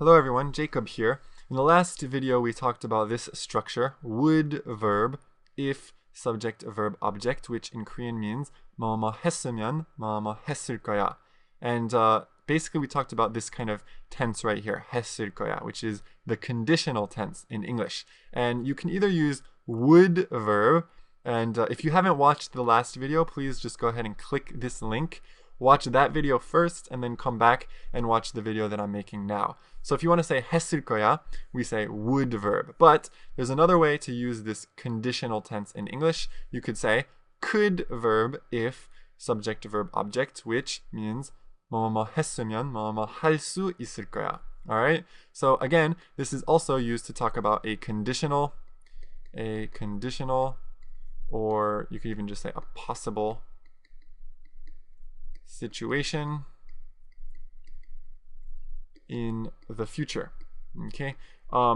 Hello everyone, Jacob here. In the last video we talked about this structure, would verb, if subject verb object, which in Korean means 뭐뭐 했으면 뭐뭐 했을거야. And basically we talked about this kind of tense right here, 했을거야, which is the conditional tense in English. And you can either use would verb, and if you haven't watched the last video, please just go ahead and click this link. Watch that video first and then come back and watch the video that I'm making now. So if you want to say 했을거야, we say would verb. But there's another way to use this conditional tense in English. You could say could verb if subject verb object, which means 뭐뭐 했으면 뭐뭐 할 수 있을거야. Alright? So again, this is also used to talk about a conditional, or you could even just say a possible situation in the future. Okay,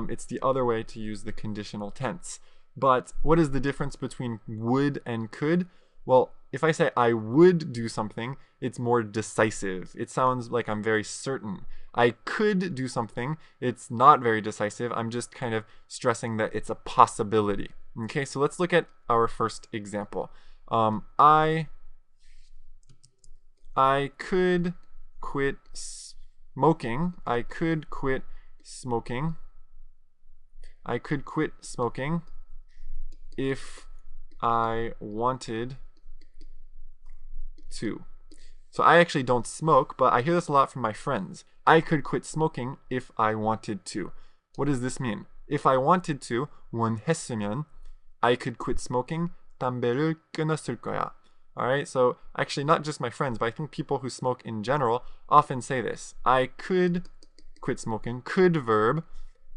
it's the other way to use the conditional tense. But what is the difference between would and could? Well, if I say I would do something, it's more decisive. It sounds like I'm very certain. I could do something, it's not very decisive. I'm just kind of stressing that it's a possibility. Okay, so let's look at our first example. I could quit smoking. I could quit smoking. I could quit smoking if I wanted to. So I actually don't smoke, but I hear this a lot from my friends. I could quit smoking if I wanted to. What does this mean? If I wanted to, 원했으면 I could quit smoking. 담배를 끊었을 거야. Alright, so actually not just my friends, but I think people who smoke in general often say this. I could quit smoking, could verb,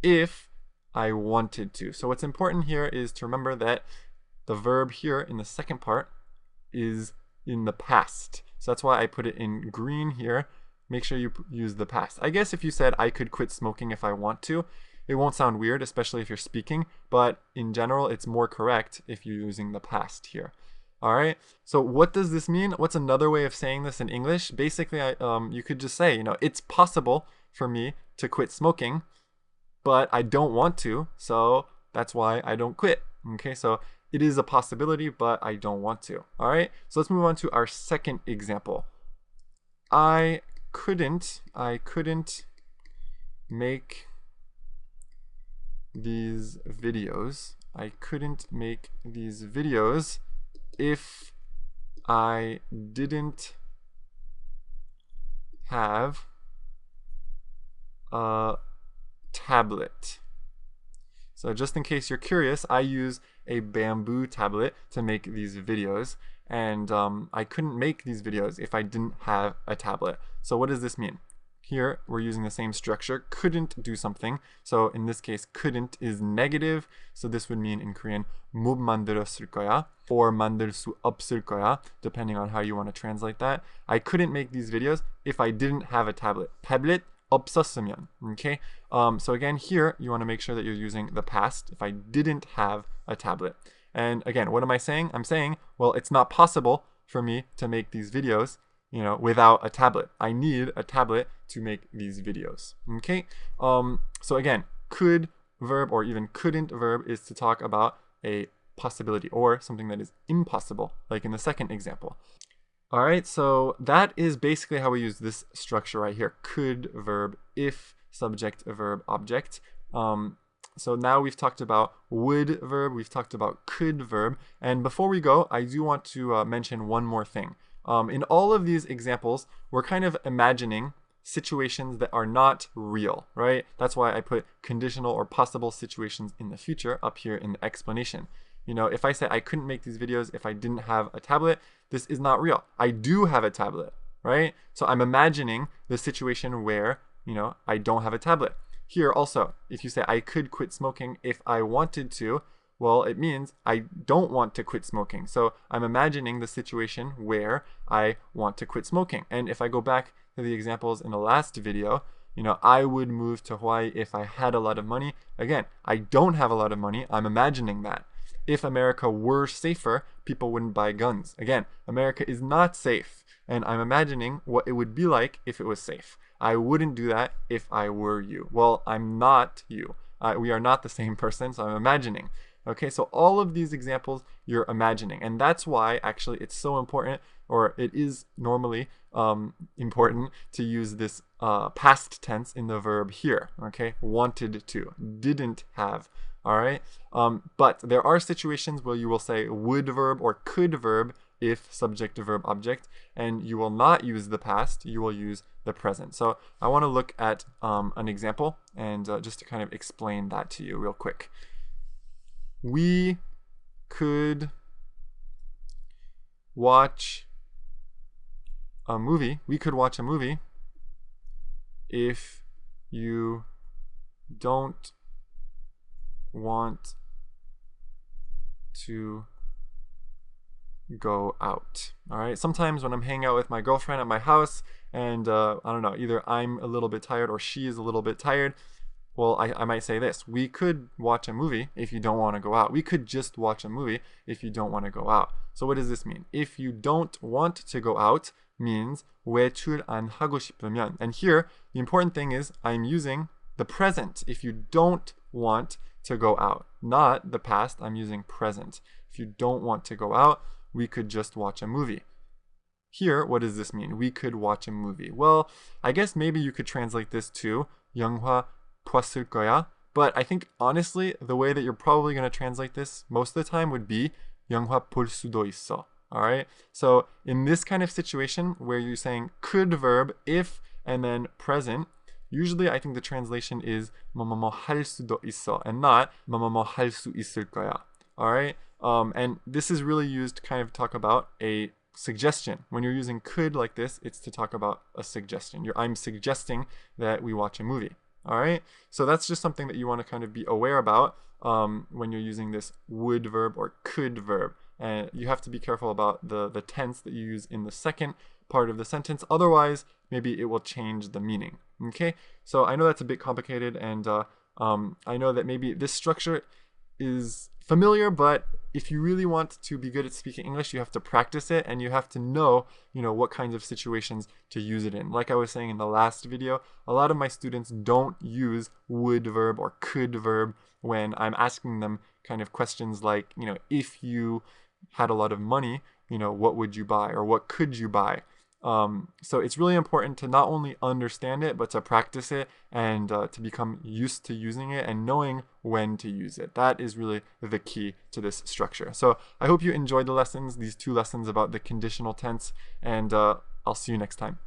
if I wanted to. So what's important here is to remember that the verb here in the second part is in the past. So that's why I put it in green here. Make sure you use the past. I guess if you said I could quit smoking if I want to, it won't sound weird, especially if you're speaking, but in general it's more correct if you're using the past here. Alright, so what does this mean? What's another way of saying this in English? Basically, you could just say, it's possible for me to quit smoking, but I don't want to, so that's why I don't quit. Okay, so it is a possibility, but I don't want to. Alright, so let's move on to our second example. I couldn't make these videos. I couldn't make these videos if I didn't have a tablet. So just in case you're curious, I use a bamboo tablet to make these videos, and I couldn't make these videos if I didn't have a tablet. So what does this mean? Here we're using the same structure, couldn't do something. So in this case, couldn't is negative. So this would mean in Korean, 못 만들었을 거야, or 만들 수 없을 거야, depending on how you want to translate that. I couldn't make these videos if I didn't have a tablet. tablet 없었으면. Okay. So again, here you want to make sure that you're using the past. If I didn't have a tablet. And again, what am I saying? I'm saying, well, it's not possible for me to make these videos without a tablet. I need a tablet to make these videos. Okay? So again, could verb or even couldn't verb is to talk about a possibility or something that is impossible, like in the second example. Alright, so that is basically how we use this structure right here. Could verb, if subject verb object. So now we've talked about would verb, we've talked about could verb, and before we go, I do want to mention one more thing. In all of these examples, we're kind of imagining situations that are not real, right? That's why I put conditional or possible situations in the future up here in the explanation. If I say I couldn't make these videos if I didn't have a tablet, this is not real. I do have a tablet, right? So I'm imagining the situation where, I don't have a tablet. Here also, if you say I could quit smoking if I wanted to, well, it means I don't want to quit smoking. So I'm imagining the situation where I want to quit smoking. And if I go back to the examples in the last video, I would move to Hawaii if I had a lot of money. Again, I don't have a lot of money. I'm imagining that. If America were safer, people wouldn't buy guns. Again, America is not safe. And I'm imagining what it would be like if it was safe. I wouldn't do that if I were you. Well, I'm not you. We are not the same person, so I'm imagining. Okay, so all of these examples you're imagining, and that's why actually it's so important, or it is normally important to use this past tense in the verb here. Okay, wanted to, didn't have. All right, but there are situations where you will say would verb or could verb if subject, verb, object, and you will not use the past, you will use the present. So I want to look at an example and just to kind of explain that to you real quick. We could watch a movie. We could watch a movie if you don't want to go out. All right, sometimes when I'm hanging out with my girlfriend at my house and I don't know, either I'm a little bit tired or she is a little bit tired, well, I might say this: we could watch a movie if you don't want to go out. We could just watch a movie if you don't want to go out. So what does this mean? If you don't want to go out means 외출 안 하고 싶으면. And here, the important thing is I'm using the present. If you don't want to go out, not the past, I'm using present. If you don't want to go out, we could just watch a movie. Here, what does this mean? We could watch a movie. Well, I guess maybe you could translate this to 영화 있을거야. But I think honestly, the way that you're probably going to translate this most of the time would be 영화 볼 수도 있어. All right. So in this kind of situation where you're saying could verb if and then present, usually I think the translation is 뭐뭐뭐 할 수도 있어 and not 뭐뭐뭐 할 수 있을 거야. All right. And this is really used to kind of talk about a suggestion. When you're using could like this, it's to talk about a suggestion. I'm suggesting that we watch a movie. All right. So that's just something that you want to kind of be aware about when you're using this would verb or could verb. And you have to be careful about the tense that you use in the second part of the sentence. Otherwise, maybe it will change the meaning. Okay. So I know that's a bit complicated, and I know that maybe this structure is familiar, but if you really want to be good at speaking English, you have to practice it, and you have to know, what kinds of situations to use it in. Like I was saying in the last video, a lot of my students don't use would verb or could verb when I'm asking them kind of questions like, if you had a lot of money, what would you buy or what could you buy? So it's really important to not only understand it, but to practice it and to become used to using it and knowing when to use it. That is really the key to this structure. So I hope you enjoyed the lessons, these 2 lessons about the conditional tense, and I'll see you next time.